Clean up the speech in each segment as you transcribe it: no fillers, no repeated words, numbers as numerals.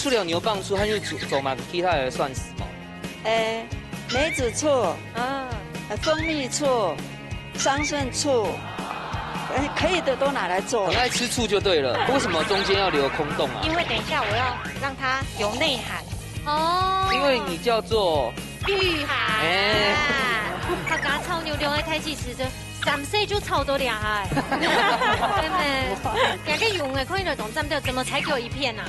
除了牛蒡醋，还有走嘛其他的算什么？梅子醋，蜂蜜醋，桑葚醋，可以的都拿来做。很爱吃醋就对了。为什么中间要留空洞啊？因为等一下我要让它有内涵。哦，因为你叫做御寒。他刚炒牛肉的开始吃着，3岁就炒多两哎，真的，两个用的可以那种，咱们怎么才给我一片呢？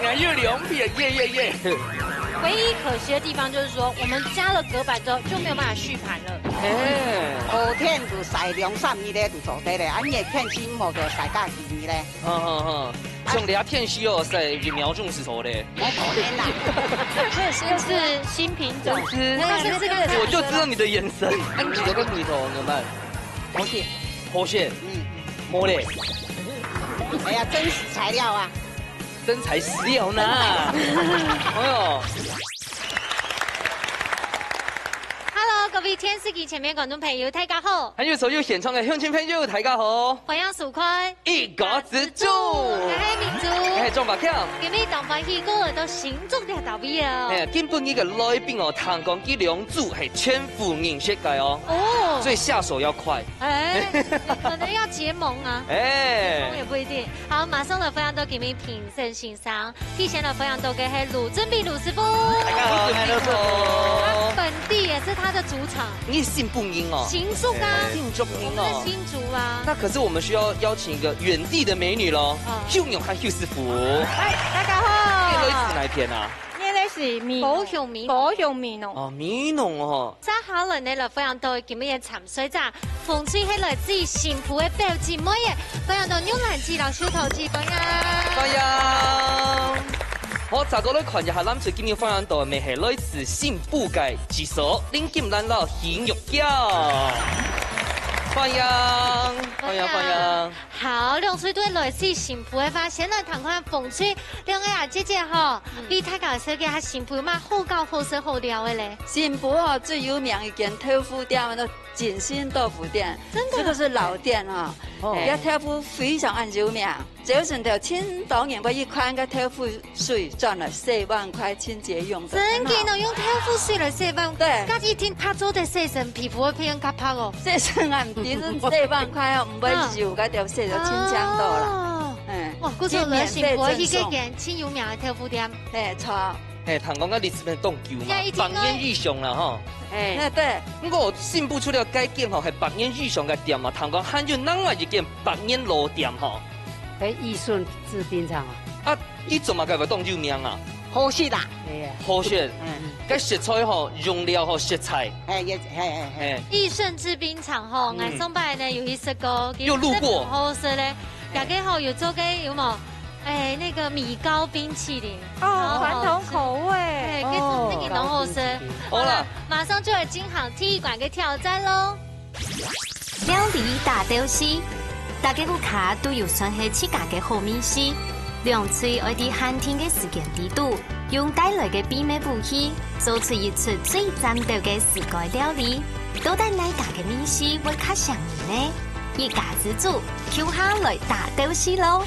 两又2片，耶！唯一可惜的地方就是说，我们加了隔板之后就没有办法续盘了。好天就晒2-3日咧就做得咧，啊你的片心无就晒到2年咧。像俩片须哦，晒就瞄中石头嘞。我可怜啦，这是新品种，我就知道你的眼神。你几个米头怎么办？活蟹，摸嘞。哎呀，真实材料啊，真材实料呢。哎呦。各位电视机前面观众朋友，大家好！还有所有现场嘅乡亲朋友，大家好！欢迎收看一家之主，我係明珠，我係莊白強。今日當歡喜過嚟到新竹嘅特別哦。根本呢個來賓哦，彈鋼機兩組係全副認識嘅哦。哦。所以下手要快。可能要結盟啊。結盟也不一定。好，馬上嚟分享到今日評審欣賞，提前嚟分享到嘅係盧正斌盧師傅。大家好，大家好。他本地也是他的主場。你信不應哦？新竹啊，新竹音哦，新竹啊。那可是我們需要邀請一個遠地的美女咯，邱永和邱師傅。嗨，大家好。呢類是哪一篇啊？呢類是米保雄米濃。哦，米濃哦。揸下輪你嚟分享到叫乜嘢沉水咋？馮翠係來自新埔嘅表姐妹嘅，分享到牛欄子老小頭子分啊。歡迎。我查過咧，群日係諗住今日分享到咪係來自新埔嘅技術，拎金蘭佬顯肉膠。歡迎。好，兩歲都係來自新埔嘅話，先來談看馮翠兩個呀姐姐嗬，你睇下寫嘅係新埔嘛，好高好食好料嘅咧。新埔哦最有名一間豆腐店的錦心豆腐店，真的，這個是老店啊。個豆腐非常有名，早晨就千多年我一款個豆腐水賺了4萬塊清潔用的。真嘅，能用豆腐水來4萬？對。家一天拍咗對洗身皮膚會變較拍哦。洗身啊，唔止4萬塊哦，唔會油嗰條洗就清香到啦。哇，嗰種來新埔一間真有名嘅豆腐店。錯。唐講嘅歷史係凍久嘛，百年以上啦吼。對。不過新埔出了該間吼係百年以上嘅店嘛，唐講還有另外一間百年老店吼。義順製冰廠啊。你做嘛該會當有名啊？好食啦。好食。cái食材吼，用料吼，食材。義順製冰廠吼，我上擺呢有一食過，有路過。好食咧，大家好有做嘅有冇？那個米糕冰淇淋傳統口味，那個都好食。好了，馬上就來金行體育館嘅挑戰咯。料理大屌絲，大家個卡都有算係自家嘅好美食。兩歲愛啲寒天嘅時間地度，用帶來嘅秘密武器，做出一出最戰鬥嘅世界料理。到底哪家嘅美食會較上癮呢？一家之主，跳下來大屌絲咯！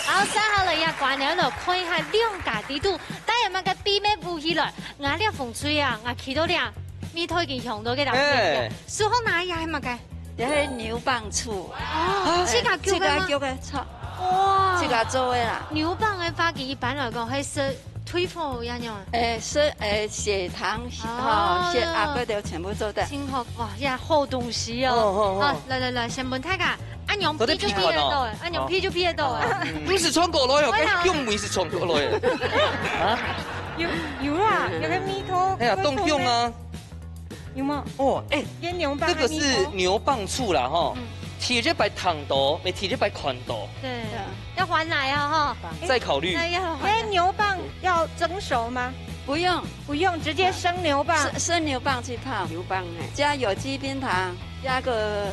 好，接下來呀，關了就看一下兩家地度，帶有乜嘅秘密武器來？我呢風吹啊，我去到倆，咪推件向到嘅大隻，最好哪樣係乜嘅？就係牛蒡醋。哦，自家叫嘅錯。哇！自家做嘅啦。牛蒡嘅話，一般來講係食推火一樣。血糖血壓嗰啲全部做得。清學哇，呀好東西哦！好，來，先問睇下。按羊皮就劈得到哎，按羊皮就劈得到哎。你是穿過來哦，用梅是穿過來的。啊？有啦，有個米頭。哎呀，凍用啊。有嗎？哦，醃牛蒡。這個是牛蒡醋啦哈，貼這擺糖度，沒貼這擺寬度。對，要還奶啊哈。再考慮。醃牛蒡要蒸熟嗎？不用，直接生牛蒡。生牛蒡去泡，牛蒡加有機冰糖，加個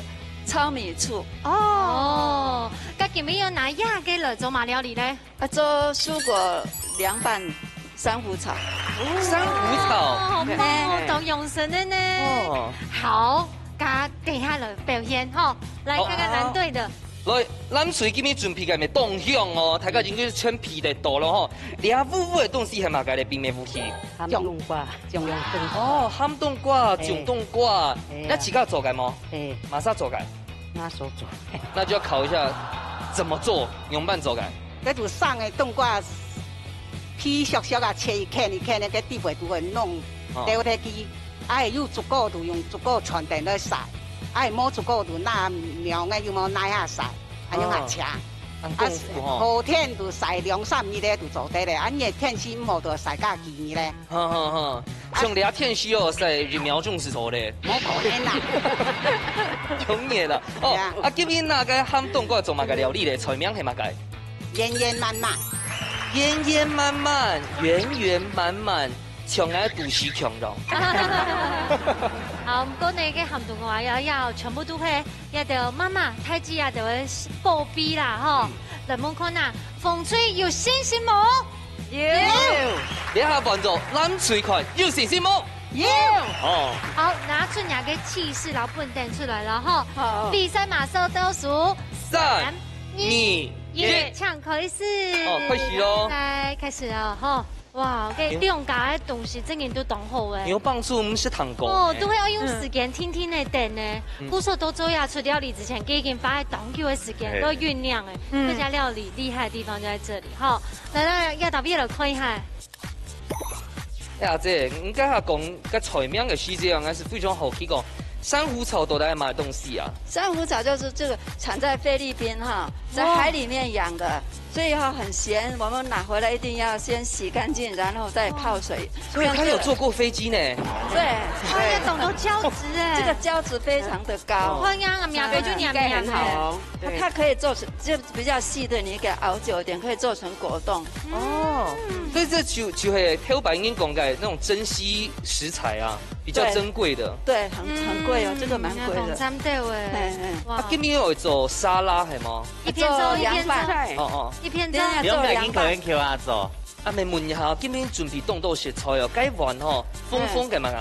糙米醋。哦，咁今日要拿亞嘅來做乜料理呢？做蔬果涼拌珊瑚草。珊瑚草，好棒哦，都用神的呢。好，加等下來表現哈，來看看藍隊的。来，咱随今日准备个咪动向哦，大家已经穿皮的多了吼。俩舞舞的东西系嘛个咧冰的武器。含冬瓜，中央冬瓜。哦，含冬瓜、种冬瓜，那几个做个吗？哎，马上做个。拿手做。那就要考一下怎么做，用慢做个。嗰就送的冬瓜皮削削啊，切一片一片的，个地位就会弄掉下去。啊，有足够就用足够传电来晒。啊，冇足够就拿苗嘅又冇拿下晒，安样下车。后天就晒2-3日咧就做得咧，啊，你天气唔好就晒到2日咧。像俩天气哦，晒日苗种是做咧。冇可能啦，容易啦。哦，啊，今日那个含冬瓜做嘛个料理咧，菜名系嘛个？圆圆满满，圆圆满满，圆圆满满。强爱都市强咯。好，唔过呢个含冬瓜要全部都会，也得妈妈太子也得会报备啦吼。来问看呐，风吹有信心冇？有。你下伴奏，咱最快有信心冇？有。哦。好，拿出两个气势，然后蹦跶出来了哈。好。比赛马上倒数3、2、1，唱开始。哦，开始喽。来，开始了哈。哇，给两家的东西真嘅都当好诶。牛蒡树唔是糖果。哦，都会要用时间听听的等呢。古时候都做呀，出料理之前，已经花长久的时间都酝酿诶。这家料理厉害的地方就在这里哈。来，要到边来看一下。阿姐，你家下讲个菜名嘅细节，应该是非常好奇讲。珊瑚草都在买东西啊。珊瑚草就是这个产在菲律宾哈，在海里面养的，所以哈很咸。我们拿回来一定要先洗干净，然后再泡水。所以他有坐过飞机呢。对，他也懂得胶质哎，这个胶质非常的高。花样啊，苗就娘娘好。它可以做成就比较细的，你给它熬久一点，可以做成果冻。哦，所以这就是挑白英讲的那种珍稀食材啊，比较珍贵的。对，很贵哦，这个蛮贵的。哇，今年有做沙拉系吗？一边做一边菜。哦，一边做。两个人可以叫阿做。啊，咪问一下，今年准备冻豆食材哦，该玩吼，风嘅嘛个？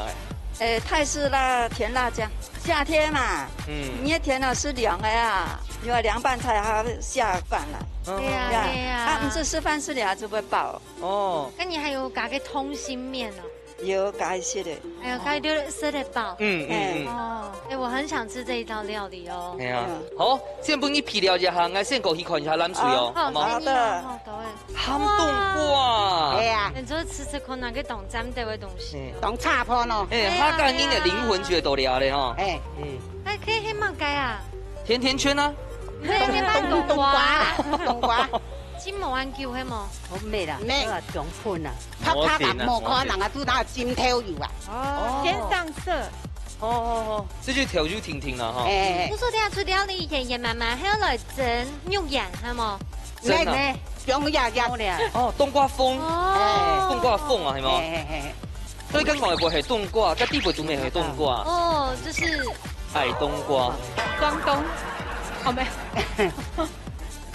泰式啦，甜辣酱，夏天嘛，你也甜了是凉的呀，因为凉拌菜还下饭了。对呀。啊，不是吃饭吃了就会饱。哦。那你还有加个通心面哦？有加一些的。还有加一点色的饱。哦，我很想吃这一道料理哦。哎呀，好，先帮你皮了一下，我先过去看一下冷水哦。好的。含冬瓜。哎呀。你做吃看哪个懂咱们的东西？懂菜泡喏。他跟您的灵魂觉得了嘞哈。还可以黑毛鸡啊？甜甜圈啊？冬瓜。冬瓜。金毛安叫黑毛？好美啦，那个中喷啊，啪啪的，冇可能啊，都拿金头油啊。哦，先上色。哦，这就调酒婷婷了哈。我说等下出料理盐盐慢慢，还要来蒸肉盐，系冇？蒸啊？用呀呀。哦，冬瓜风。哦，冬瓜风啊，系冇？所以跟外国系冬瓜，跟地北都没系冬瓜。哦，这是矮冬瓜。双冬。好没？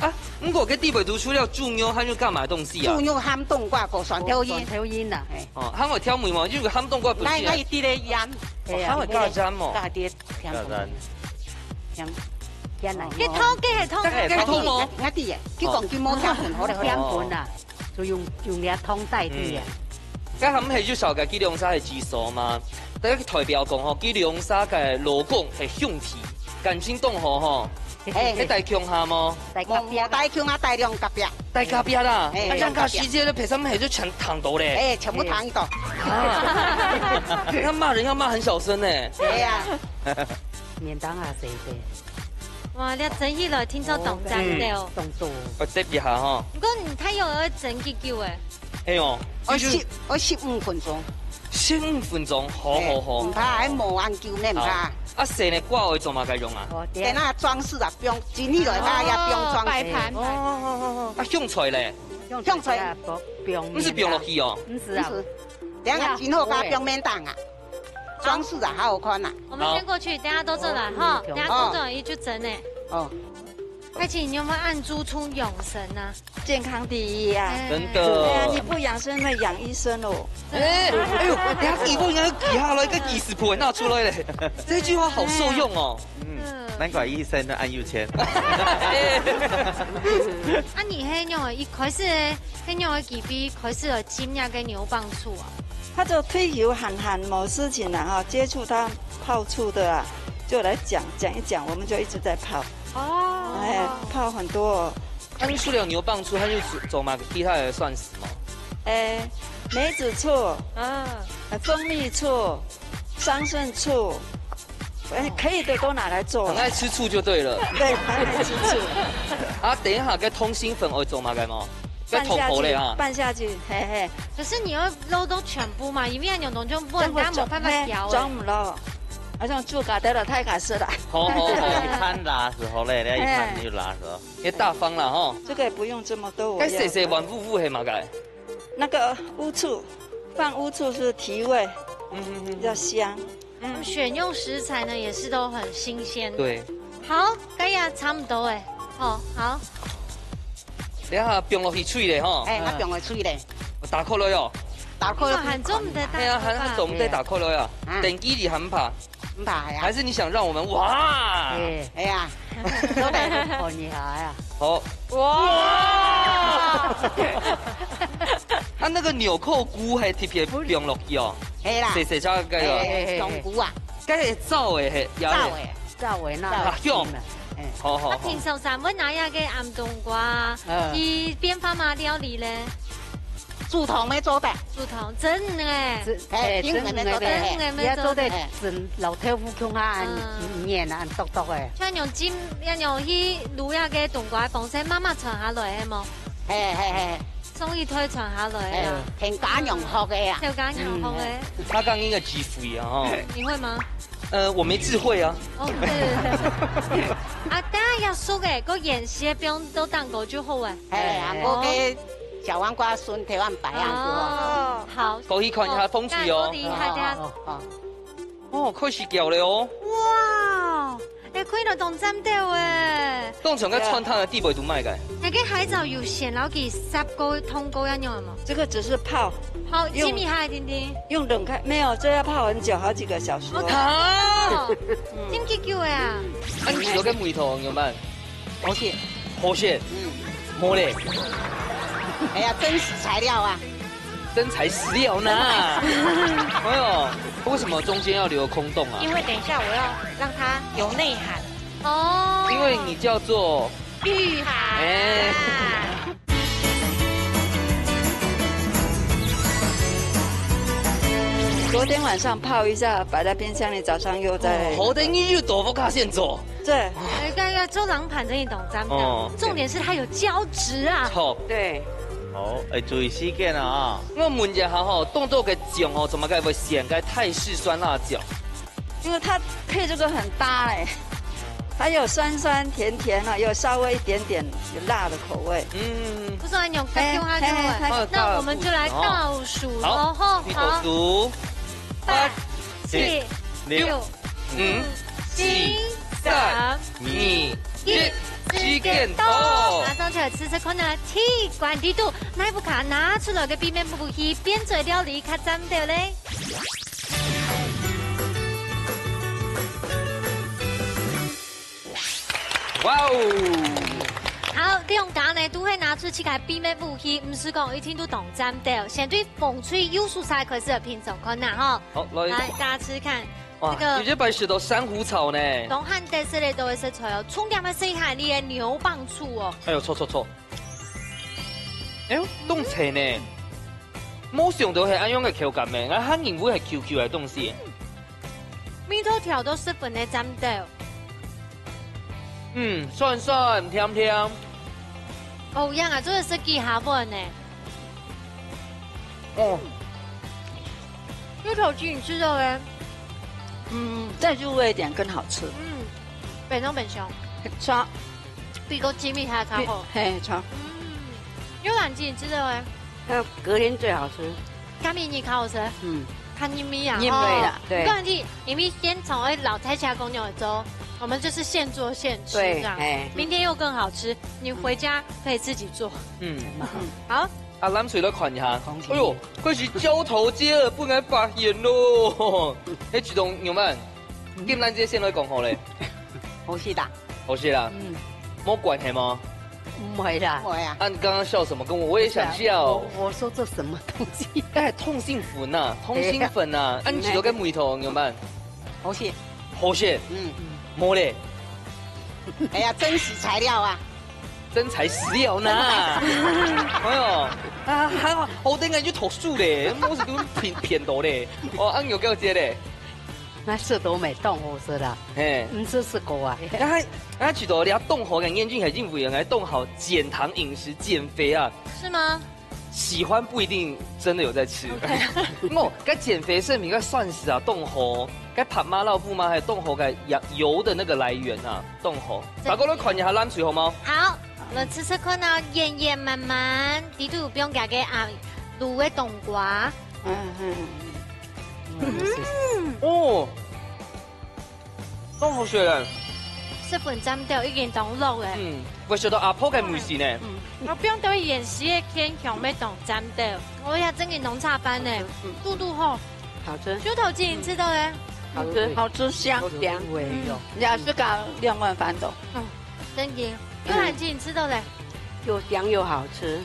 啊，不过跟地北都除了猪肉，还有干嘛东西啊？猪肉含冬瓜和蒜头烟。蒜头烟呐。哦，还会挑梅嘛？因为含冬瓜不是。那一滴的盐。还会加盐嘛？加啲加盐。盐呐。给汤给汤。给汤哦。一啲嘢，佢講叫冇添盤，好嚟好嚟。添盤啊，就用啲湯代替啊。咁含係就少嘅雞兩沙係技術嘛？大家代表講吼，雞兩沙嘅羅貢係香皮，感情凍河吼。你大強下麼？大強啊，大量夾邊。大夾邊啦，啊，張家師姐咧，皮上係都全燙到咧。全部燙到。要罵人要罵很小聲呢。係啊。免當下死嘅。哇，你整起來聽咗動真了。動作。我接一下哈。不過你睇有個整幾久誒？哎呦，我15分鐘。15分鐘，好。唔怕，喺冇研究咩唔怕。啊，生的瓜會做乜嘅用啊？等下裝飾啊，不用煮呢來它也不用裝飾。擺盤。啊，香菜咧？香菜不用。唔是不用落去哦。唔是啊。等下今後加不用免當啊。裝飾啊，好好看啊。我們先過去，等下都做來哈。等下工作人員去整呢。哦。愛琪，你有沒有按豬出養生啊？健康第一啊！真的。對啊，你不養生會養醫生哦。哎呦，等下记我应该记下来，个记事簿拿出来嘞。这句话好受用哦。难怪医生都按有钱。啊，你迄样的，一开始迄样的几笔开始有尖呀跟牛蒡醋啊。他就退休喊某事情了哈，接触他泡醋的啊，就来讲一讲，我们就一直在泡。哦。哎，泡很多哦。按除了牛蒡醋，还有做嘛其他的算什么？梅子醋，蜂蜜醋，桑葚醋。可以的都拿来做，很爱吃醋就对了。对，很爱吃醋。啊，等一下，个通心粉会做嘛？该吗？拌下去，拌下去，嘿嘿。可是你要捞到全部嘛，因为牛冻就不能干冇办法调。装唔落，好像猪嘎得了太卡斯了。好，一摊拉时候嘞，一摊就拉时候，也大方了哈。这个也不用这么多。该谁谁玩雾黑嘛？该。那个乌醋，放乌醋是提味，比较香。选用食材呢也是都很新鲜。对。好，该呀差不多哎。哦，好。等下冰落去水嘞哈。我冰落水嘞。打扣了哟。打扣了。很重的打。对啊，很重的打扣了呀。等机里很怕。唔怕呀。还是你想让我们哇？哎呀，都来看你下呀。好。哇！它那个纽扣菇还特别冰落去哦。系啦。细只个个。香菇啊。该会走的嘿。走的那。用。好。啊，平常三温哪样个暗冬瓜？伊变化嘛料理咧？猪头没做的。猪头真诶。真的没做的。也做的真老豆腐腔啊，黏啊，笃笃的。像用煎，用去卤呀个冬瓜，放些妈妈传下来的么？嘿。送一推传下来啊。添加用好的呀。添加用好的。他刚应该几副呀？哦。你会吗？我没智慧啊。哦，对。啊，等下要熟嘅，个盐蟹不用都当过就好诶。我给小黄瓜笋调完白样哦，好。可以看一下风水哦。厉害的。哦，开始叫了哦。哇，开到当针掉诶。当场个穿烫的地位都卖嘅。那个海藻有咸老几10个通过一样吗？这个只是泡。好，几米海听听。用冷开没有，这要泡很久，好几个小时。啊！点解叫呀？按几多个梅头有办？活蟹。摸嘞。哎呀，真实材料啊！真材实料呢。哎呦，为什么中间要留空洞啊？因为等一下我要让它有内涵。哦。因为你叫做御寒。昨天晚上泡一下，摆在冰箱里，早上又在。好的，你又豆腐卡现做。对。刚刚周郎盘这一懂咱们的，重点是它有胶质啊。好。对。好，注意时间啊！我问一下哈，动作给酱哦，怎么该不咸？该泰式酸辣酱，因为它配这个很搭嘞，它有酸酸甜甜啊，有稍微一点点有辣的口味。不是用干用它就会。那我们就来倒数喽，好，倒数8、7、6、5、4、3、2、1。时间到，马上就要吃看呢，铁管地图，奈不卡拿出来个避免不去边做料理较针对嘞。哇哦！好，你用家呢都会拿出去个避免不去，唔是讲一听都懂针对，先对风吹有蔬菜开始品种看呐哈。好，来大家吃看。哇，有些白石头珊瑚草呢。东汉特色的都会食材哦，重点的是海里的牛蒡醋哦。哎呦，错！哎呦，冻菜呢？冇想到係咁樣嘅口感嘅，我還以為係 QQ 嘅東西。米頭條都十分的針對。酸酸甜甜。哦，樣啊，做是幾下飯呢？哦。芋頭雞你吃到咧？再入味一点更好吃。本中本香，超比个鸡米还卡好。嘿，超。有两鸡你知道哎？隔天最好吃。咖米你烤好吃？看你米啊。腌味啦，对。告诉你，你们先从老太家公牛粥，我们就是现做现吃这样。明天又更好吃，你回家可以自己做。好。阿咱随来看一下。哎呦，佢是交头接耳，不该发言咯。迄举动有冇？咁咱这先来讲好咧。好事啦，好些啦。冇关系吗？唔係啦。会啊。啊，你刚刚笑什么？跟我也想笑。我说这什么东西？哎，痛性粉呐，通心粉呐，按几多个眉头有冇？好事。好些。冇咧。哎呀，真实材料啊！真材实料呢。哎呦，啊，还好，我等下去投诉咧，我是跟骗到咧。哦，按有够接咧。那是都没动好是啦。嘿，这是狗啊。啊，许多人家动好跟燕君海进府人来动好减糖饮食减肥啊。是吗？喜欢不一定真的有在吃。哦，该减肥是你该算是啊，动好，该拍妈老布吗？还有动好该油的那个来源啊，动好。大家都看一下蓝水好吗？好，我吃吃看到圆圆满满，底都不用加个啊卤的冬瓜。哦，动好血人。这份针掉已经冻落嘅。我晓得阿婆嘅梅事呢。我不用到演习的天强要冻针掉。我也真嘅农茶班呢，肚肚好，好吃。猪头鸡你吃到嘞？好吃，好吃香凉。也是搞2碗饭的。真嘅。幽兰鸡你吃到嘞？又香又好吃。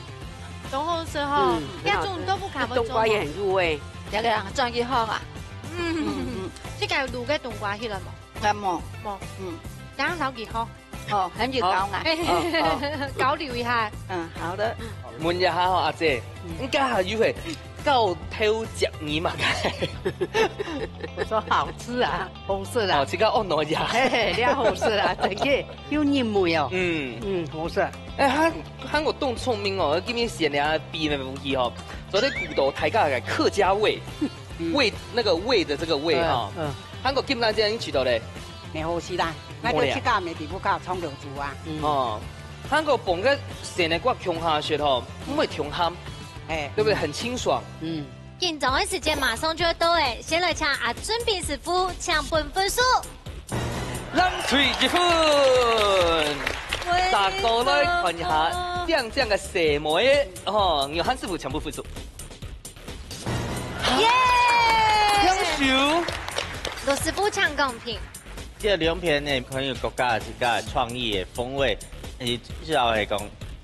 都好吃哈。要种豆腐卡不？冬瓜也很入味。这个装几好啊？这个卤嘅冬瓜去了冇？冇。两手几好？哦，很有高啊。交流一下。好的。问一下阿姐，你家下鱼会够偷食你嘛？我说好吃啊，好吃啦。哦，这个按挪呀。嘿，你好吃啦，真嘅有黏味哦。好吃。哎，韩国动聪明哦，今天写俩比那东西哦，昨天骨头抬价改客家味，味那个味的这个味哈。韩国今咱这样取到嘞。没好事啦，那就去搞没地不搞冲流煮啊。哦，韩国本个生的骨穷下血吼，不会穷ham，对不对？很清爽。紧张的时间马上就要到诶，先来抢阿尊彬师傅抢分数。冷水一分，大家来看一下这样的色梅哦，有韩师傅全部分数。耶！优秀。罗师傅抢公平。这两片呢，可能国家自家创意的风味，主要是讲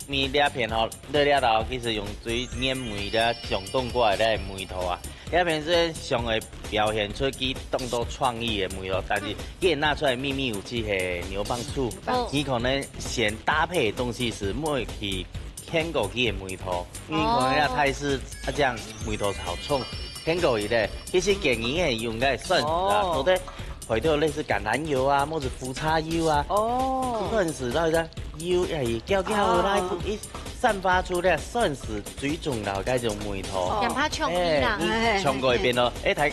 面两片吼，热了后其实用水碾梅了上冻过来的梅头啊，两片是上会表现出佢动作创意的梅头，但是佢拿出来秘密武器是牛蒡醋，你可能选搭配的东西是没去添过去的梅头，因为可能那泰式这样梅头炒葱添过去的，其实建议係用嘅蒜啊，到底。回到类似橄榄油啊，或者腐叉油啊，蒜豉到底油係叫來一散發出咧蒜豉水中然後嗰種味道，人怕創意啦，從嗰邊咯，睇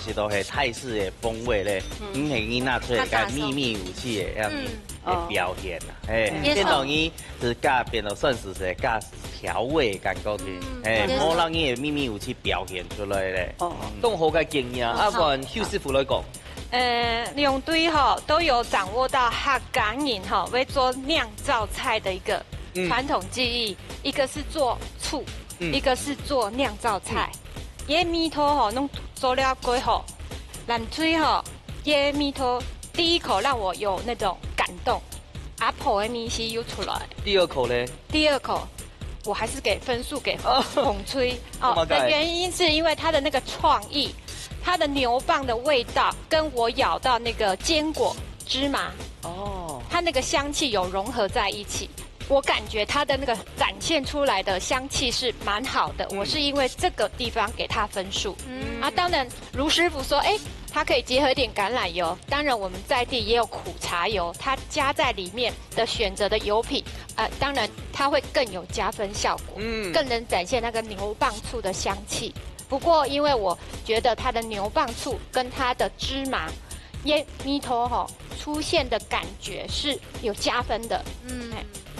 是都係泰式嘅風味咧，係拿出嚟個秘密武器嘅樣嘅表現啦，變到伊是加變到蒜豉是加調味感覺嘅，冇讓伊嘅秘密武器表現出來咧。動好嘅經驗，阿關邱師傅來講。两队都有掌握到客家人会做酿造菜的一个传统技艺，一个是做醋，一个是做酿造菜。椰米头弄做了过后，蓝水椰米头第一口让我有那种感动，阿婆的米西又出来。第二口呢？第二口。我还是给分数给红吹的原因是因为它的那个创意。它的牛蒡的味道跟我咬到那个坚果芝麻它那个香气有融合在一起，我感觉它的那个展现出来的香气是蛮好的。我是因为这个地方给它分数。当然卢师傅说，它可以结合一点橄榄油，当然我们在地也有苦茶油，它加在里面的选择的油品，当然它会更有加分效果，更能展现那个牛蒡醋的香气。不过，因为我觉得它的牛蒡醋跟它的芝麻椰米头出现的感觉是有加分的。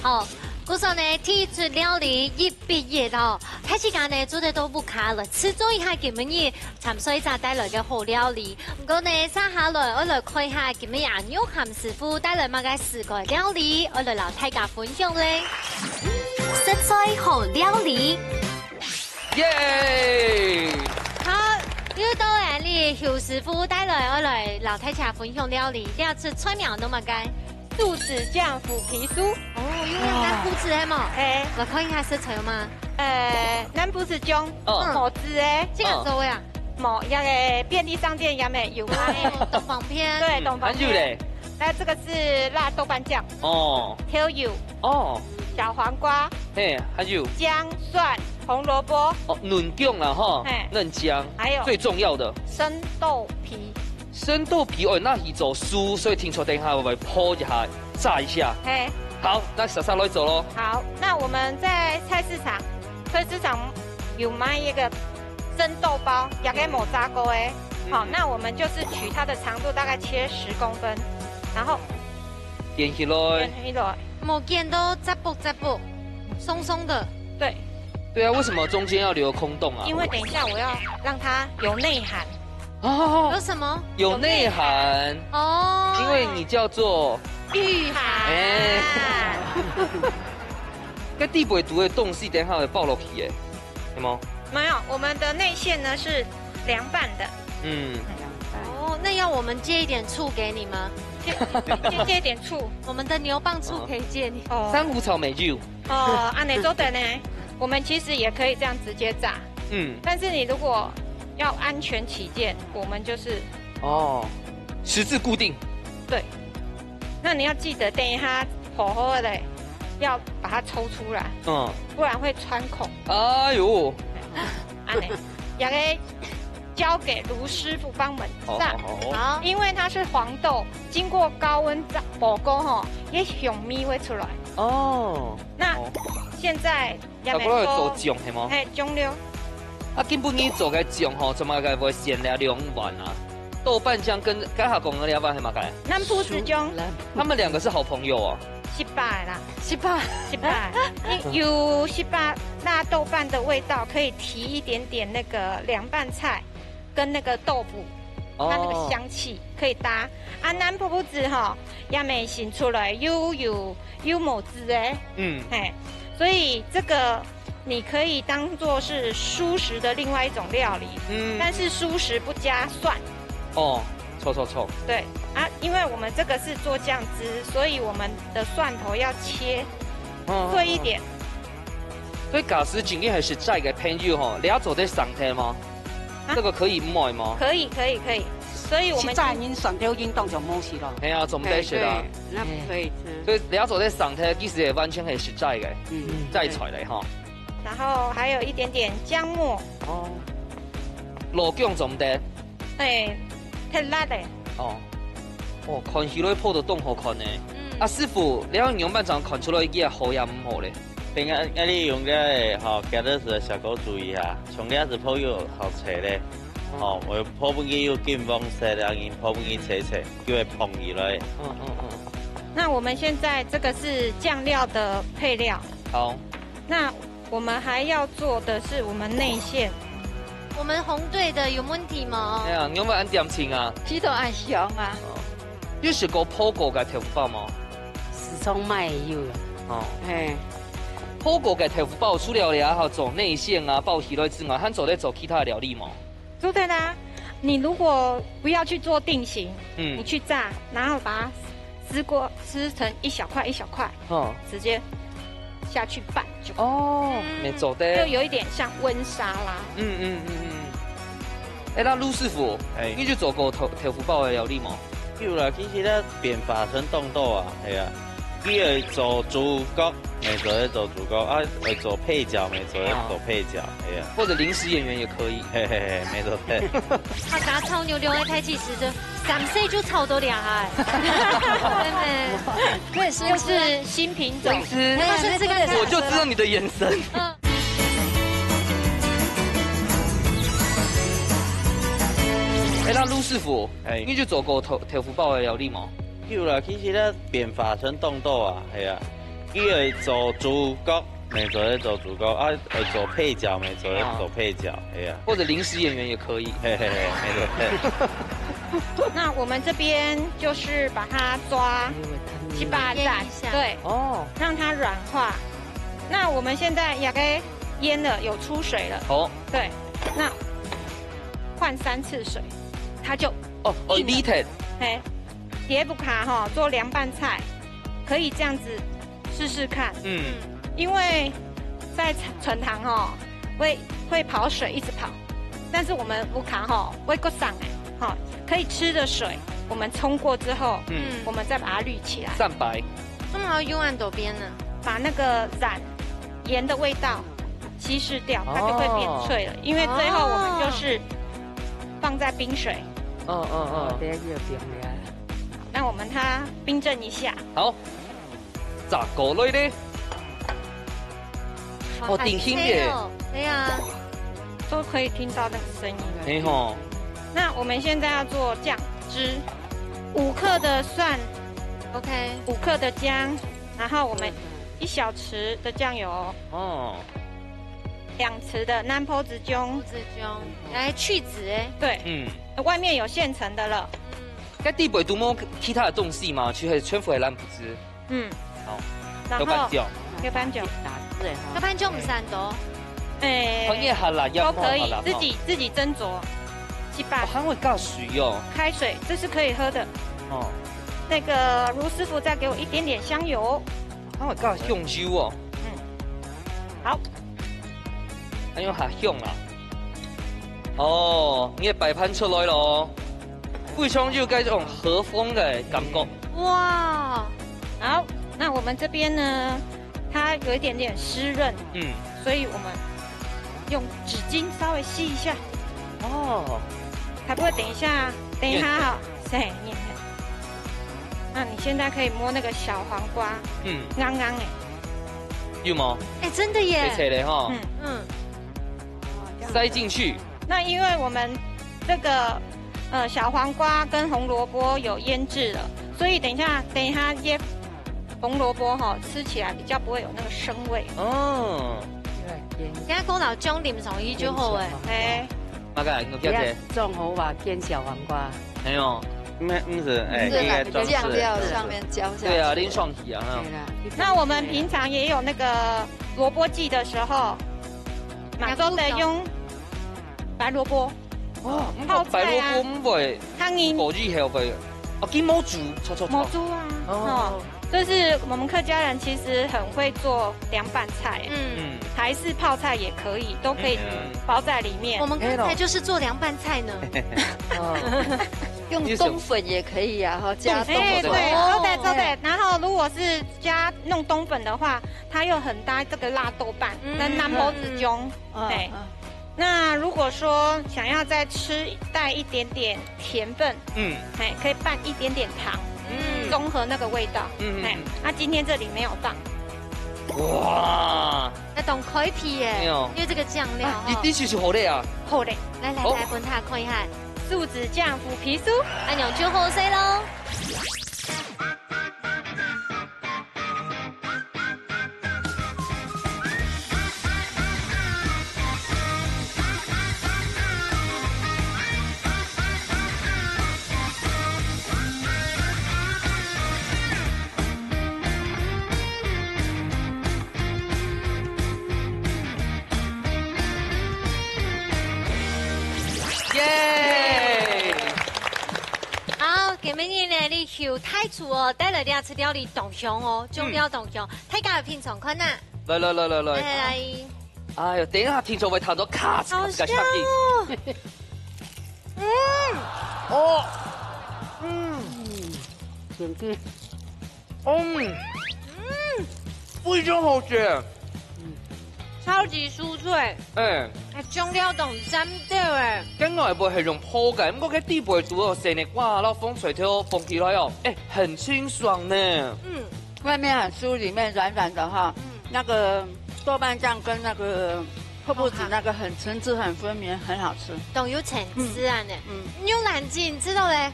好，故说呢，第一料理一毕业咯，开始間呢做得都不卡了，始終一下今日參水站帶來嘅好料理。不過呢，接下來我來看下今日阿玉涵師傅帶來乜嘅4個料理，我來留大家分享咧。實在好料理。耶！好，又到俺哩邱师傅带来我来老太家分享料理，要吃菜苗都嘛该。素子酱腐皮酥。哦，因为咱不吃的嘛。哎，我看一下食材嘛。咱不是种毛子的，这个做呀。毛那个便利商店也没有卖。东方片。对，东方片。嘞。那这个是辣豆瓣酱。哦。调油。哦。小黄瓜。嘿，还有。姜、蒜、红萝卜。哦，嫩姜啦哈。嫩姜。还有。最重要的。生豆皮。生豆皮哦，那是做酥，所以听说等一下我会剖一下，炸一下。嘿，好，那小三来走喽。好，那我们在菜市场有卖一个生豆包，也给某炸锅哎。好，那我们就是取它的长度，大概切10公分，然后点起来。点起来，某件都扎不，松松的。对。对啊，为什么中间要留空洞啊？因为等一下我要让它有内涵。哦，有什么？有内涵哦，因为你叫做御寒。哎，跟地北毒的洞是等下会爆落去的，有吗？没有，我们的内馅呢是凉拌的。嗯。哦，那要我们借一点醋给你吗？借一点醋，我们的牛蒡醋可以借你。哦。珊瑚草美酒。哦，按哪做的呢？我们其实也可以这样直接炸。嗯。但是你如果要安全起见，我们就是十字固定。对。那你要记得，等一下火候的要把它抽出来，不然会穿孔。哎呦！也给交给卢师傅帮我们炸。好，因为它是黄豆，经过高温爆锅也香味会出来。哦。那现在也没做酱是吗？嘿，酱料。啊，根本你做个酱吼，怎么个会咸了2碗啊？豆瓣酱跟该下讲的2碗是嘛个？南埔子酱，他们2个是好朋友哦。18啦，18，有18辣豆瓣的味道，可以提一点点那个凉拌菜跟那个豆腐，它那个香气可以搭。啊，南埔子哈也没显出来有某子哎，嘿，所以这个。你可以当做是蔬食的另外一种料理，但是蔬食不加蒜。哦，臭。对啊，因为我们这个是做酱汁，所以我们的蒜头要切碎一点。所以假使今天还是在嘅朋友吼，你要做在上天吗？这个可以卖吗？可以。所以我们在您蒜头已经当做冇事了。哎呀，做唔得食啦。那可以吃。所以你要做在上天，其实也完全係實在嘅，在出嚟哈。然后还有一点点姜末哦，罗姜做唔得，哎，太辣的哦，看起来破到洞好看呢。啊，师傅，你用牛蒡怎看出来伊个好也唔好咧？等下你用个吼，加热时效果注意下，从两是泡油好切咧，哦，我泡本机有金黄色，然后泡本机切，就会碰起来。那我们现在这个是酱料的配料。好。那我们还要做的是我们内馅。我们红队的有问题吗？哎呀，有冇按点情啊？鸡头按香啊。有食过泡过嘅豆腐包吗？时常卖有啦。哦，嘿，泡过嘅豆腐包除了还有做内馅啊、爆起来之外，还做在做其他的料理吗？做对啦。你如果不要去做定型，你去炸，然后把它撕成一小块，直接。下去拌就没做的，就有一点像温沙拉。哎，那陆师傅，你就做过豆腐包的料理吗？有啦，其实咧变化成冻豆啊，系啊，你会做主角，没做咧做主角啊，会做配角，没做咧做配角，系啊。或者临时演员也可以，嘿，没错。他家超牛牛的开技师的，3岁就超多俩哎，对，就是新品种，他是这个，我就知道你的眼神。哎，那陆师傅，你就做过豆腐包的料理吗？有啦，其实咧变化成冻豆啊，系啊，你会做主角。没做咧做主角啊，会做配角，没做咧做配角，哎呀，或者临时演员也可以，没错。那我们这边就是把它抓7、8站，对，让它软化。那我们现在也给淹了，有出水了。哦，对，那换3次水，它就，limited，哎，铁布卡哈做凉拌菜，可以这样子试试看。嗯，因为在纯糖哈会跑水一直跑，但是我们布卡哈会够上哎，好可以吃的水，我们冲过之后，我们再把它滤起来，蛋白。那么要用按多边呢？把那个染盐的味道稀释掉，它就会变脆了。因为最后我们就是放在冰水。等下就冰了。那我们它冰镇一下。好，炸锅类呢？哦，顶新耶。对呀，都可以听到那个声音。没吼。那我们现在要做酱汁，5克的蒜 ，OK， 5克的姜，然后我们1小匙的酱油。哦。2匙的南坡子姜，来去籽哎。对，外面有现成的了。该地北独摸其他的东西吗？去全副的蓝不知。好。然后要斑酒，要斑酒唔散多。行业好啦，都可以自己斟酌。还会加水哦。开水，这是可以喝的。哦。那个卢师傅再给我一点点香油。还会加香油哦。好。还用下香啊！哦，你的摆盘出来咯，非常有这种和风的感觉。哇！好，那我们这边呢，它有一点点湿润，所以我们用纸巾稍微吸一下。哦，才不会等一下哈，对，念。那你现在可以摸那个小黄瓜，刚刚哎，有吗？哎，真的耶！切的哈，塞进去。那因为我们这个小黄瓜跟红萝卜有腌制了，所以等一下腌红萝卜哈，吃起来比较不会有那个生味。哦，对。而家講到姜點上去就好誒。大概我叫姐。種好話煎小黃瓜。沒有，不是，哎，应该装酱料上面浇下。对啊，淋爽体啊。那我们平常也有那个萝卜季的时候，马州的用白萝卜。哦，泡白萝卜唔会，汤饮果汁后会，哦，跟毛猪，毛猪啊，哦，就是我们客家人其实很会做凉拌菜，台式泡菜也可以，都可以包在里面。我们刚才就是做凉拌菜呢，用冬粉也可以啊，哈，加冬粉。对，都得。然后如果是加弄冬粉的话，它又很搭这个辣豆瓣跟南坡子姜，对。那如果说想要再带一点点甜分，可以拌一点点糖，中和那个味道，那今天这里没有放。哇，那懂开皮耶，因为这个酱料，你是好嘞啊，好嘞，来，本塔看一下，素子酱腐皮酥，按钮就好食咯。有太楚哦，带了两次料理董熊哦，中料董熊，太家的品尝看呐。来。哎呦，等一下听说会弹到咔嚓嚓响应。点滴。非常好吃。超級酥脆，中料冻真掉诶！跟外部係用破嘅，咁嗰啲地背煮哦，成日哇，然後風吹條風起來哦，很清爽呢。外面很酥，里面软软的哈。那个豆瓣酱跟那个泡泡子那个很层次很分明，很好吃。懂有层次啊呢。你用蓝鲸知道嘞？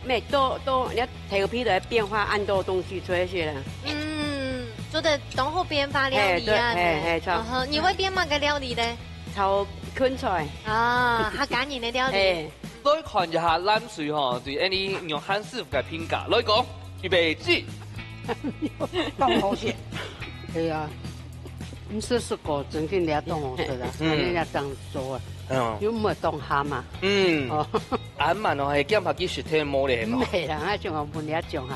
没都你要调皮的变化，按多东西出去了。做的东后编发料理啊，你会编哪个料理呢？炒昆菜啊，他赶紧的料理。來看一下咱水吼，對any用韓師傅嘅評價來講，預備起，咁好食，係啊，唔是果真跟人家冻红色的，人家这样做啊，有冇冻虾嘛？俺慢哦，系兼下啲雪天冇嚟嘛？唔系啦，我仲有半日酱下。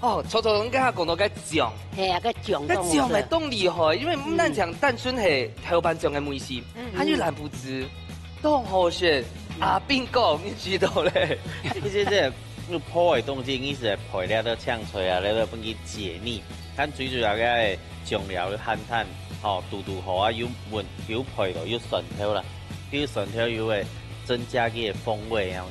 哦，初咁家下講到嘅醬，係啊，個醬，個醬咪凍厲害，因為唔單講單純係頭班醬嘅梅絲，還有蘭布子、凍好食。阿邊個你知道咧？其實這個破嘅東西，意思係配料都嗆出啊，你都幫佢解膩。但最主要嘅醬料要慳攤，哦，度好啊，要穩，要配到，要順條啦，要順條要會增加佢嘅風味啊。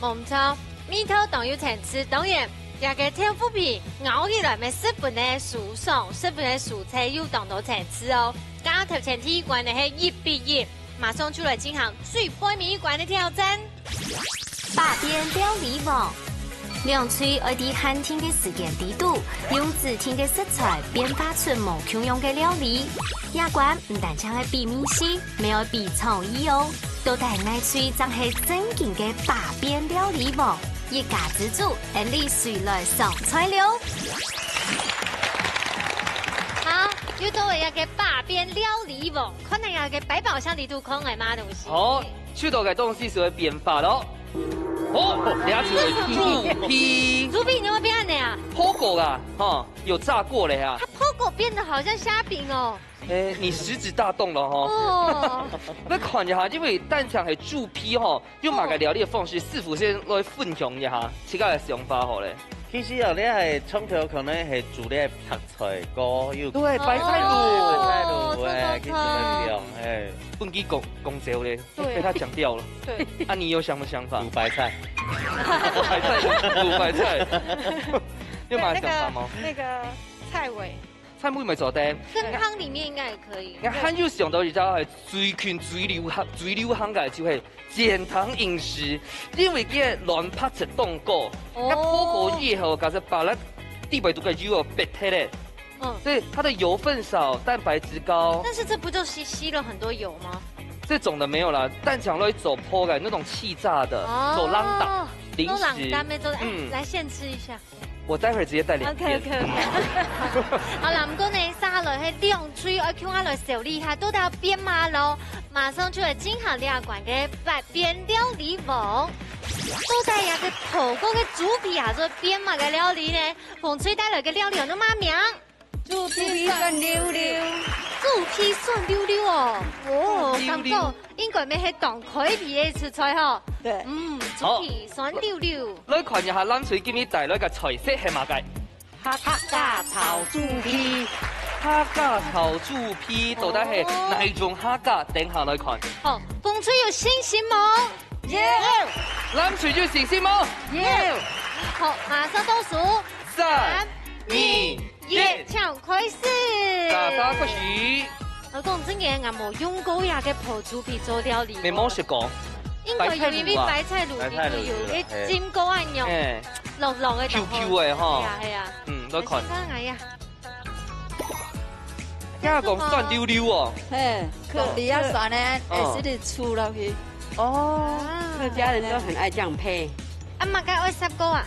冇錯，米頭當要常吃，當然也個豆腐皮咬起來咪十分的舒爽，十分的蔬菜又當到常吃哦。加頭前第一關嘅係1比1，馬上出來進行最背面一關的挑戰。百變料理網。兩嘴愛啲寒天嘅時間地度，用指天嘅食材變化出無窮樣嘅料理。一關唔但淨係比面試，咪要比創意哦。到底愛嘴真係正經嘅百變料理王，一家之主，按你誰來上菜了？好，要到嚟嘅百變料理王，可能有嘅百寶箱地圖講係乜東西？好，出到嘅東西就會變化咯。哦，等下就會豬皮。豬皮你會變咩啊？破果啊，哈，有炸過嘞啊。它破果變得好像蝦餅哦。哎，你食指大動了哈。哦。那看一下，因為蛋腸係豬皮哈，用馬個料理嘅方式，師傅先來分享一下，自家嘅想法好咧。其實你係從頭可能係煮啲白菜糕，要對白菜滷，白菜滷誒，其實唔用誒。本機公椒咧，被他講掉了。對。啊，你有什麼想法？滷白菜。滷白菜。有冇想法嗎？那個菜尾。菜尾咪做定。跟湯裡面應該也可以。我很有想到而家係最近最流行嘅就係減糖飲食，因為佢亂拍出凍果，一破果以後，其實把那地白都嘅油變態咧。所以它的油分少，蛋白質高。但是這不就吸了很多油嗎？這種的沒有啦，蛋腸類走破嘅那種氣炸的，走浪打零食。來現吃一下。我待會兒直接帶兩片。OK。好啦，唔該你下來係兩嘴，我叫下來小厲害，都到變馬咯。馬上出嚟進行呢一關嘅百變料理王。都帶有個頭哥嘅豬皮啊，做變馬嘅料理呢。馮翠帶來嘅料理有乜名？豬皮酸溜溜，豬皮酸溜溜哦，哦，感覺應該咪係當開皮嘅食材嗬。對，豬皮酸溜溜。你看一下咱水今日帶來嘅菜色係乜嘅？客家炒豬皮，客家炒豬皮到底係哪種客家？等下來看。好，馮翠有信心冇？有。咱水有信心冇？有。好，馬上倒數3、2、1，搶開始！大家開始。我講真嘅，我冇用過呀嘅破豬皮做料理。你冇食過？應該有因為白菜滷應該有啲尖膏啊肉，落嘅 QQ 嘅嗬。係啊。來看。哎呀。今日講酸溜溜哦。嘿，你要酸呢，還是你醋落去。哦，客家人都很愛這樣配。阿媽該愛濕糕啊？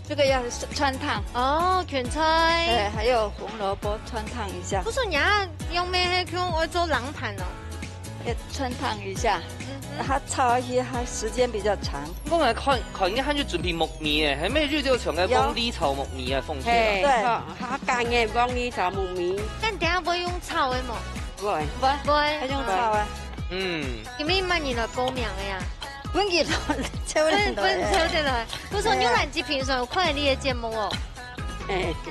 這個要汆燙哦，芹菜，對，還有紅蘿蔔汆燙一下。不是你啊，用咩係用愛做冷盤哦？要汆燙一下，它炒下去，它時間比較長。我咪看應該要準備木米誒，係咩日就從嘅黃梨炒木米啊，鳳姐。對，客家嘅黃梨炒木米。但等下會用炒嘅冇？會，係用炒啊。因為乜嘢來高明嘅呀？本記抽得來，不過用蘭子平常有看你嘅節目哦。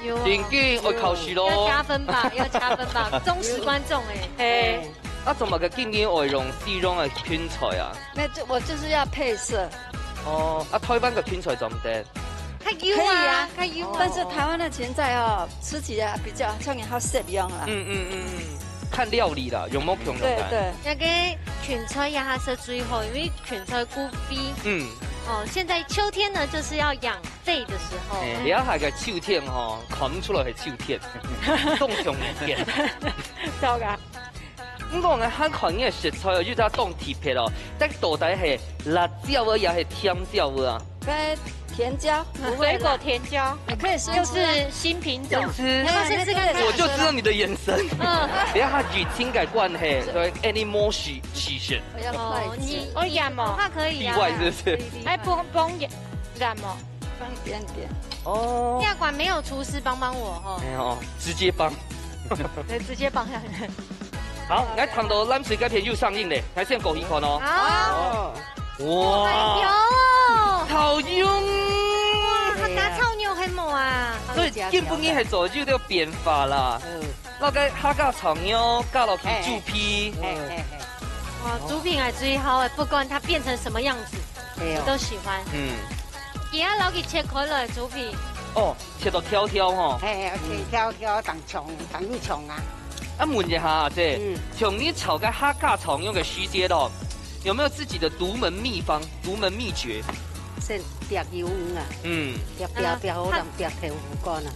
有。電競我考試咯。要加分吧，要加分吧，忠實觀眾誒。啊，做乜嘅經驗外用絲絨嘅圈菜啊？我就是要配色。哦，啊台灣嘅圈菜就唔得。可以啊，可以。但是台灣的芹菜哦，吃起來比較像好食樣啦。看料理啦，用冇用用對對。那個芹菜也係最好，因為芹菜菇肥。哦，現在秋天呢，就是要養肺的時候。而家係嘅秋天嗬，看出來係秋天，凍上天。糟噶。咁講嘅香港嘅食材又要凍鐵皮咯，即到底係辣椒啊，又係甜椒啊？跟甜椒，水果甜椒，你可以试又试。是新品种，吃，要试试看。我就知道你的眼神。等下他举听改惯嘿，对，animal 喜选。我要筷子，你哦染哦，那可以意啊。外是不是？哎，帮染哦，放一点点。哦。亚馆没有厨师帮我哈。没有，直接帮。对，直接帮下。好，来糖豆蓝水改片又上映嘞，还先狗一款哦。好。哇，有，好用。哇，他打臭牛黑毛啊！所以根本伊系做就这个变法啦。那个虾甲草牛加落去猪皮。哇，主品还最好哎，不管它变成什么样子，我都喜欢。嗯。也要老给切开了主品。哦，切到挑挑吼。嘿，挑当葱，当肉葱啊。啊，问一下这，像你炒个虾甲草牛嘅徐姐咯。有没有自己的独门秘方、独门秘诀？先煸油黄啊，煸好人煸豆腐干啊。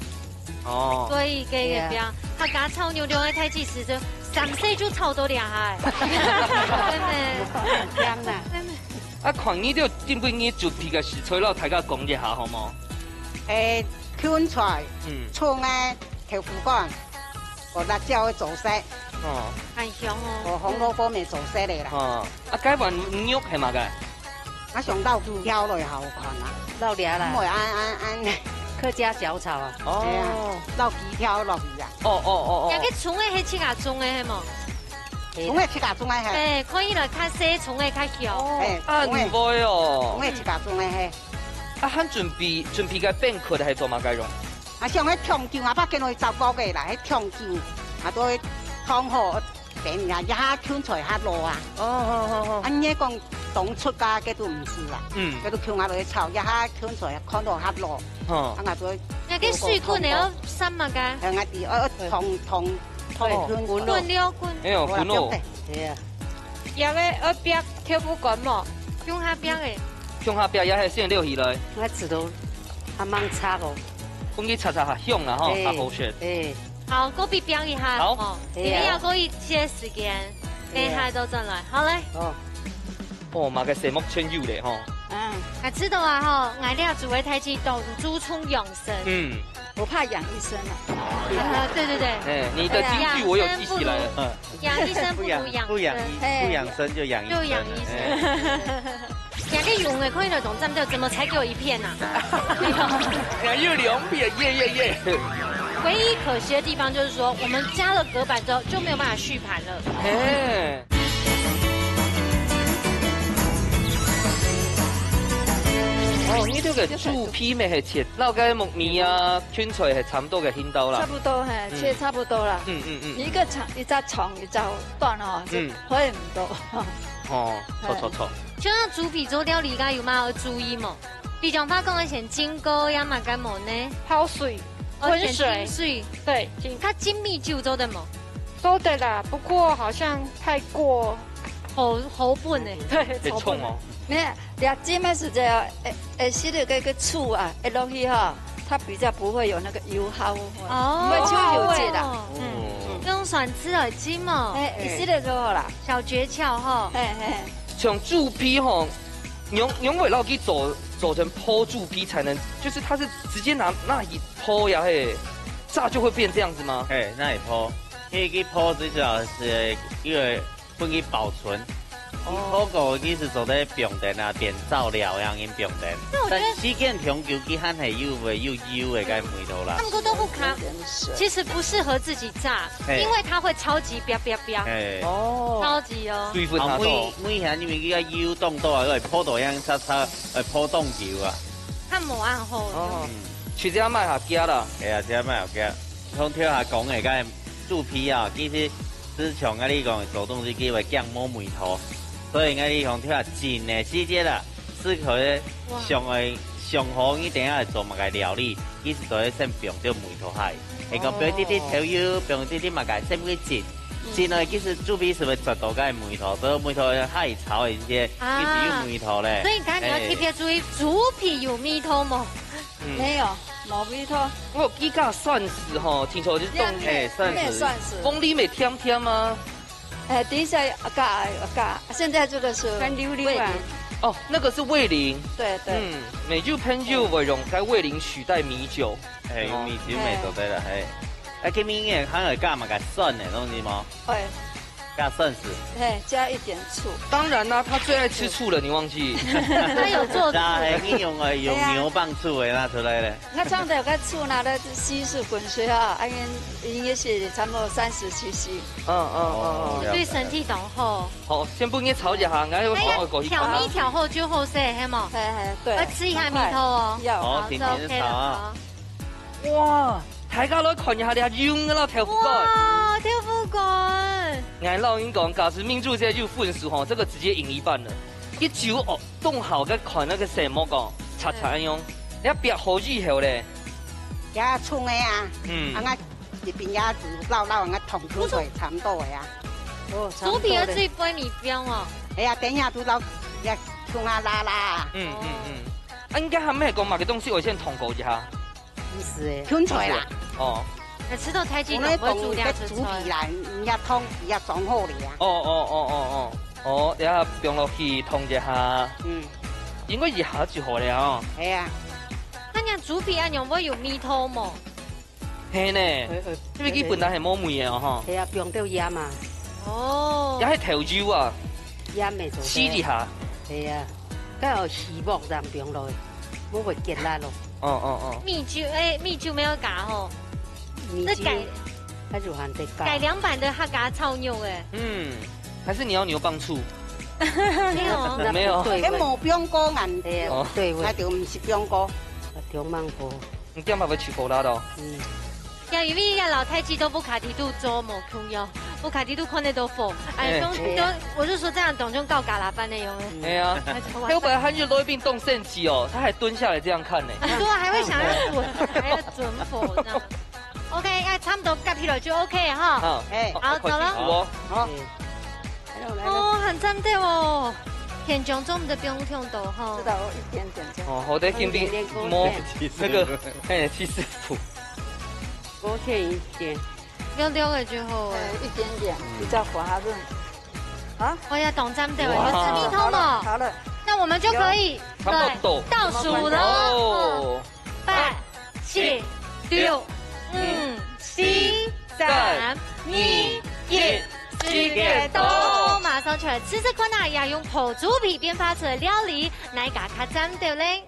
哦。所以给个标，他家炒牛肉的太极时就3岁就炒到2下。真的。香啦。啊，看你就定不你就皮个食材咯，大家讲一下好冇？芹菜、葱啊、豆腐干，和辣椒的做色。哦，很香哦。红萝卜面做色嚟啦。哦，啊，改完肉系嘛个？啊，上豆腐挑落好看啦，老嗲啦。唔会按客家小炒啊。哦。捞鸡挑落去啊。哦。有个葱的係切下葱的係冇？葱的切下葱的係。誒，可以來較細，葱的較小。啊，唔會哦。葱的切下葱的係。啊，咱準備個變殼的係做嘛個用？啊，像迄燙椒啊，把見到去12個啦，迄燙椒啊都會燙好，等下一下芹菜下落啊。哦。啊，你講凍出㗎，嗰都唔是啦。嗰都叫我落去炒，一下芹菜看到下落。啊，我都。有啲水滾你要深嘛㗎？係我哋燙滾了。哎呦，滾咯。係啊。有咧要煸豆腐乾嘛？用下煸嘅。用下煸也係先溜起來。我知道，阿芒擦哦。咁你擦下香啦，嗬，下好選。好，嗰邊煸一下。好。你要過一些時間，等下都進來。好咧。哦，嘛個節目全有咧，嗬。我知道啊，哈，我哋要煮嘅太極豆豬葱養生。不怕養醫生啊。對。你的金句我有記起來了。養醫生不如養生就養醫生。兩個用嘅可以來同針就怎麼才給我一片啊？又2片，耶！唯一可惜的地方就是說，我們加了隔板之後就沒有辦法續盤了。哦，呢啲嘅豬皮咪係切，撈嘅木米啊、芹菜係差唔多嘅輕刀啦。差不多係，切差不多啦。一個長一隻段哦，可以唔多。哦，錯。就像豬皮做料理，家有嘛要注意嘛？比方法講，先蒸過呀嘛幹嘛呢？泡水，溫水。對，它精密就做的嘛。做的啦，不過好像太過好笨誒。對，好笨哦。咩？兩煎嘅時候，洗了個醋啊，落去哈，它比較不會有那個油耗。哦，會超油脂的。用蒜絲來煎嘛。洗了就好啦，小訣竅哈。像豬皮哈，用尾撈去做成泡豬皮才能，就是它是直接拿那一泡呀嘿，炸就會變這樣子嗎？那一泡，那個泡最主要是因為會去保存。泡過其實做在冰電啊，電照料樣因冰電。但時間長久，佢還係又油的個梅頭啦。他們個豆腐卡其實不適合自己炸，因為它會超級飆。超級哦。水分太多。每下因為佢個油凍到啊，因為泡到樣擦泡凍油啊。看無按好。哦。去這樣賣下價啦。係啊，這樣賣下價。從跳下講嘅個豬皮啊，其實是像我哋講做東西叫為薑母梅頭。所以我哋用跳下真嘅細節啦，適合上好一定要做乜嘅料理，其實就係先用咗梅頭蟹，係講俾啲調油，俾啲乜嘅先會煎，煎落其實豬皮是會食到嘅梅頭，所以梅頭蟹炒一些，其實有梅頭咧。所以講你要特別注意，豬皮有梅頭冇？沒有，冇梅頭。我幾家蒜絲吼，聽說就是凍蒜絲，鳳梨咪甜甜嗎？第一下嘎，現在這個是干溜溜啊。哦，那个是味淋。对对。美酒喷酒为用该味淋取代米酒。用米酒味道对啦，这米嘅可能加嘛个蒜的东西吗？会。加蒜丝。加一点醋。当然啦，他最爱吃醋了，你忘记？他有做。你用牛蒡醋的拿出来咧。那这样子有个醋拿来稀释滚水啊，应该是差不多30 cc。对身体都好。好，先不应该炒一下，俺有放个枸杞。调米调好就好食，系吗？对。要吃一下米头哦。好，甜甜的炒。哇，大家来看一下，你用个啦跳舞杆。哇，跳舞杆。俺老鹰讲，假使民主这就分数哈，这个直接赢一半了。一酒哦，冻好个看那个什么讲，擦擦用，你要别好以后咧。也葱的啊，俺一边也是老俺同出水差不多的呀。猪皮要最杯米标哦。哎呀，等下都老也葱啊拉啦。应该还没讲嘛个东西，我先通过一下。不是诶，喷出来啦。吃到太极会煮掉猪皮啦，人家汤也装好了呀。等下放落去通一下。应该一下就好了哦。系啊。那样猪皮啊，用有米头么？系呢，因为基本上系冇味嘅哦系啊，用到盐嘛。也系调酒啊。盐未做。試一下。系啊，咁有豉末就用落去，冇會結辣咯。米酒没有加哦。那改良版的哈嘎超牛哎。还是你要牛蒡醋？没有，迄冇冰糕硬对，那就唔是冰糕，中芒果。你点办法取口拉的？要因为呀老太极都不卡提度做冇重要，不卡提度看得都否？哎，我就说这样懂就告嘎啦班的用。哎呀，我本来他就都会变动肾肌哦，他还蹲下来这样看呢。对啊，还会想要准，还要准否这样。OK， 哎，差不多夹起来就 OK 哈。好，走了。好。很赞的哦。偏中中的不用听到哈。知道我一点点这样。好的，听听摸那个七师傅。多添一点。溜溜的就好。一点点，比较滑润。啊，我要懂赞的，有吃蜜通了。好了，那我们就可以倒数了。8、7、6、5、4、3、2、1。时间到，马上出来吃这款啊，要用火猪皮变化出的料理，哪家卡赞的嘞？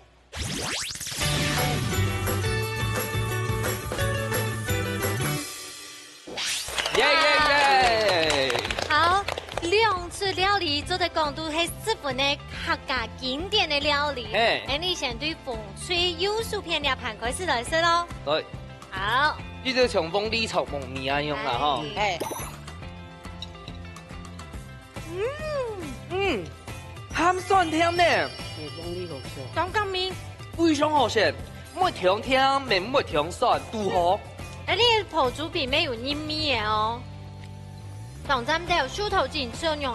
耶！好，2次料理做的广东系日本的客家经典的料理。你先对风吹优薯片料盘开始来说咯。对。好。呢個長風啲炒糯米啊用啦嗬。鹹酸甜呢。剛剛面非常好食，唔會甜甜，咪唔會甜酸，拄好。你火豬皮沒有黏米嘅哦。當咱們有梳頭巾這樣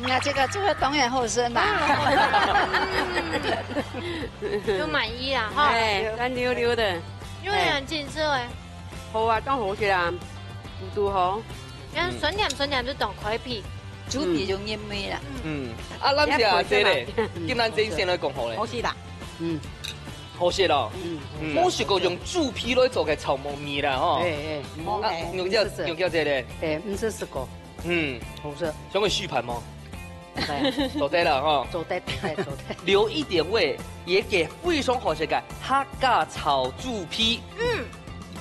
那這個當然好食嘛。就滿意啦哈。乾溜溜的。有人緊食誒。好啊，當好食啊，拄好。酸甜就當開皮。豬皮就黏味啦。咱食這咧，今咱這先來講好咧。好食啦。好食咯。我試過用豬皮來做嘅炒糯米啦，嗬。用叫這咧。唔是試過。好食。想去續盤嗎？做得了哈。做得。留一點味，也給非常好食嘅客家炒豬皮。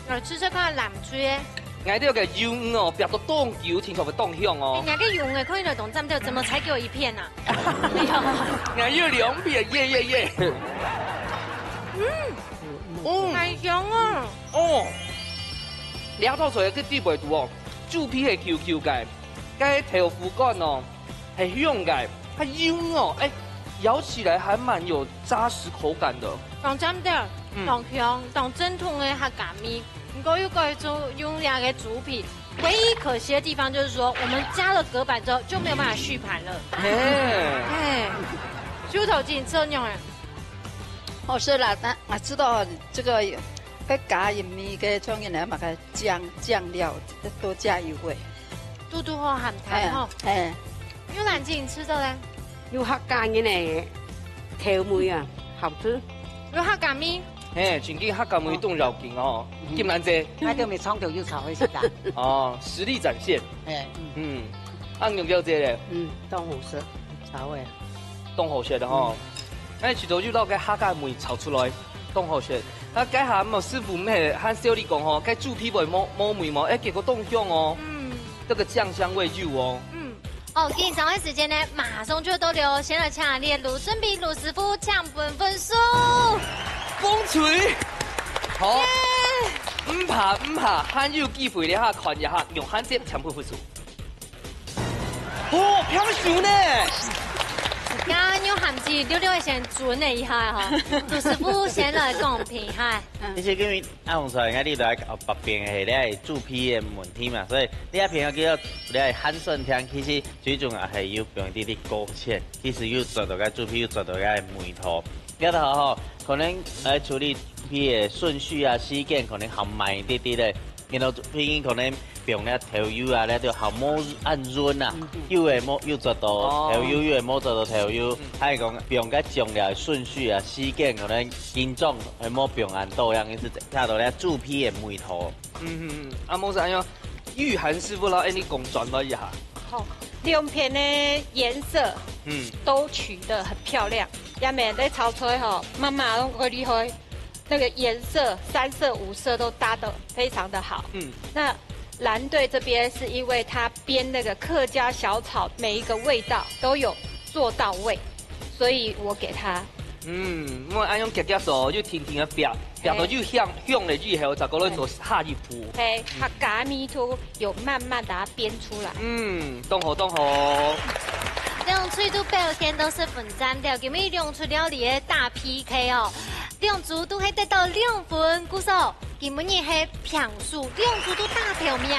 我吃這款南豬。我這個油哦，別到凍油，清楚會凍香哦。你個油嘅可以來凍蘸掉，怎麼才給我一片啊？我要2片，耶！太香啊！抓到出來個地味度哦，豬皮係 QQ 嘅，cái豆腐乾哦係香嘅，它油哦，咬起來還蠻有扎實口感的。凍蘸掉，凍香，凍正統嘅客家麵。我又改做用兩個豬皮，唯一可惜的地方就是說，我們加了隔板之後就沒有辦法續盤了。豬頭筋這樣好食啦，但我知道這個cái cá鹽米嘅裝入嚟，把它醬料多加一味，嘟嘟好鹹淡吼。有南京吃的咧？有客家人的调味啊，好吃。有客家面。嘿，全景客家梅冻绕境哦，金兰姐。那就咪创到要炒的时间。哦，实力展现。哎，按用叫这咧。冻好食，炒的。冻好食的吼。哎，除咗要攞嘅客家梅炒出来，冻好食。啊，家下咁师傅唔係喊小李講吼，該豬皮梅冇梅毛，哎，結果凍香哦。這個醬香味就哦。給你掌握時間呢，馬上就到了，先來搶你盧順比盧師傅搶分數。風錘，好，唔怕，喊有機會你下看一下，用喊接搶分數。哦，飄手呢！啱用鹹字溜先準你一下哈，盧師傅先來公平哈。其實因為按講出來，你來北邊係你係豬皮嘅問題嘛，所以你一片叫做你係หั่順聽，其實最重要係要用啲勾芡，其實要做到個豬皮，要做到個梅頭。一頭吼，可能來處理豬皮嘅順序啊、時間可能較慢啲咧，然後豬皮可能用咧調油啊，咧就較冇按潤啊，又會冇又做到調油，又會冇做到調油，係講用個醬料順序啊、時間可能斤重會冇用按多樣，意思睇到咧豬皮嘅梅頭。阿毛是按樣御寒師傅啦，你講轉了一下。好，兩片的顏色，都取得很漂亮。下面在炒出來吼，媽媽都會厲害，那個顏色3色5色都搭得非常的好。那藍隊這邊是因為他編那個客家小炒，每一個味道都有做到位，所以我給他。我按用夾夾數，就停停的煸到就香了以後，再過來做下一步。嘿，客家米都有慢慢把它煸出來。凍好。兩嘴都表現都是分讚的，今日兩出料理的大 PK 哦，兩組都係得到2分，鼓手。今日係評數，兩組都大條命，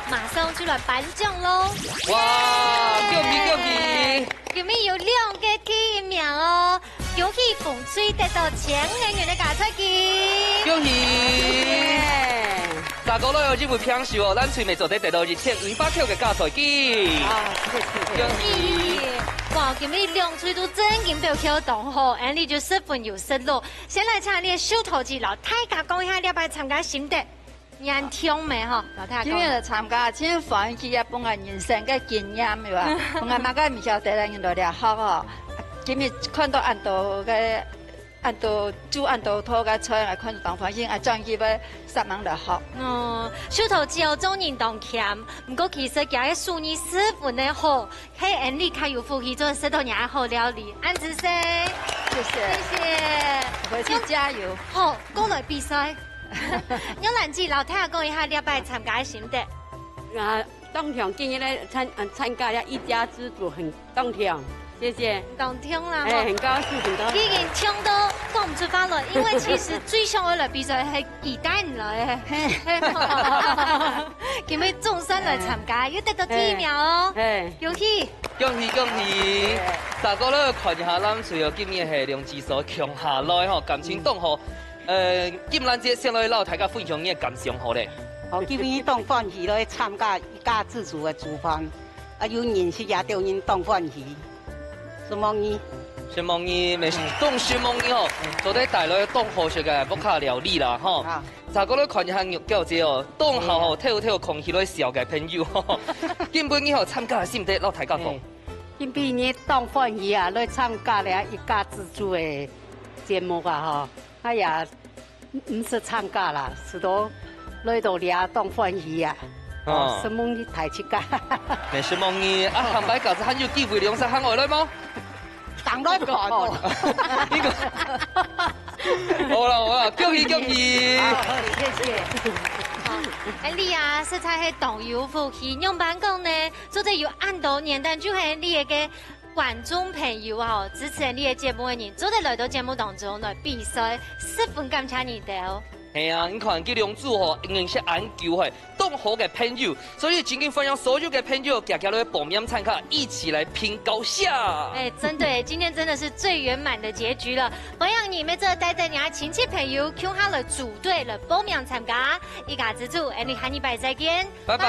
馬上就來頒獎咯！哇，恭喜！今日有2個提名哦，恭喜風吹得到1000元的加菜金！恭喜！大家都有機會評數哦，咱翠美做得到1500票的加菜金！恭喜！哇，今日2嘴都真金表跳動吼，安利就10分有10路。先來請你手頭記老太家講一下禮拜參加心得，眼聽未吼？老太家今日來參加，今日放棄也幫我人生嘅經驗對吧？我媽個唔曉得人來了好哦，今日看到按到嘅。煮按到拖個菜，我看到當反應，將佢要10萬就好。手頭只有眾人當欠，不過其實今日數你10分的好，喺安利開有福氣做10多年好料理，安子生，謝謝，回去加油。好，過來比賽。有蘭子老太講一下禮拜參加心得。當場今日咧參加了一家之主，很當場。謝謝，當聽啦，很高興，很高興。已經聽都講唔出話來，因為其實最想我來比賽係期待唔來嘅。今日終身來參加，要得到第1名哦，恭喜！恭喜！大家都看一下，咱除了今日係梁志所強下來吼，感情動好。今蘭姐先來老大家分享嘅感想好咧。今日當歡喜來參加一家之主嘅廚房，有認識也對人當歡喜。雪芒衣，咪凍雪芒衣吼，做啲大類凍好食嘅木卡料理啦，吼。大家都看一下叫者哦，凍好吼，跳空氣來笑嘅朋友吼。今晡日吼參加心得，老大家講。今晡日當歡喜啊，來參加了一家之主嘅節目啊，吼。哎呀，唔是參加啦，是都來到倆當歡喜啊。什麼你抬起架？沒什麼你啊，行擺架子還有機會兩三行外來嗎？當然講。呢個好啦，恭喜！好，謝謝。哎，你啊，實在係動有福氣，用辦講呢，做得有按多年，但就係你嘅觀眾朋友啊，支持你嘅節目嘅人，做得來到節目當中來比賽，10分感謝你哋哦。係啊，你看佢兩組吼，仍然是研究係凍好嘅朋友，所以今天分享所有嘅朋友，大家都報名參加，一起來拼高下。哎，真的，今天真的是最圓滿的結局了。歡迎你們這帶着你嘅親戚朋友，共下來組隊來報名參加，一家之主，你下禮拜再見，拜拜。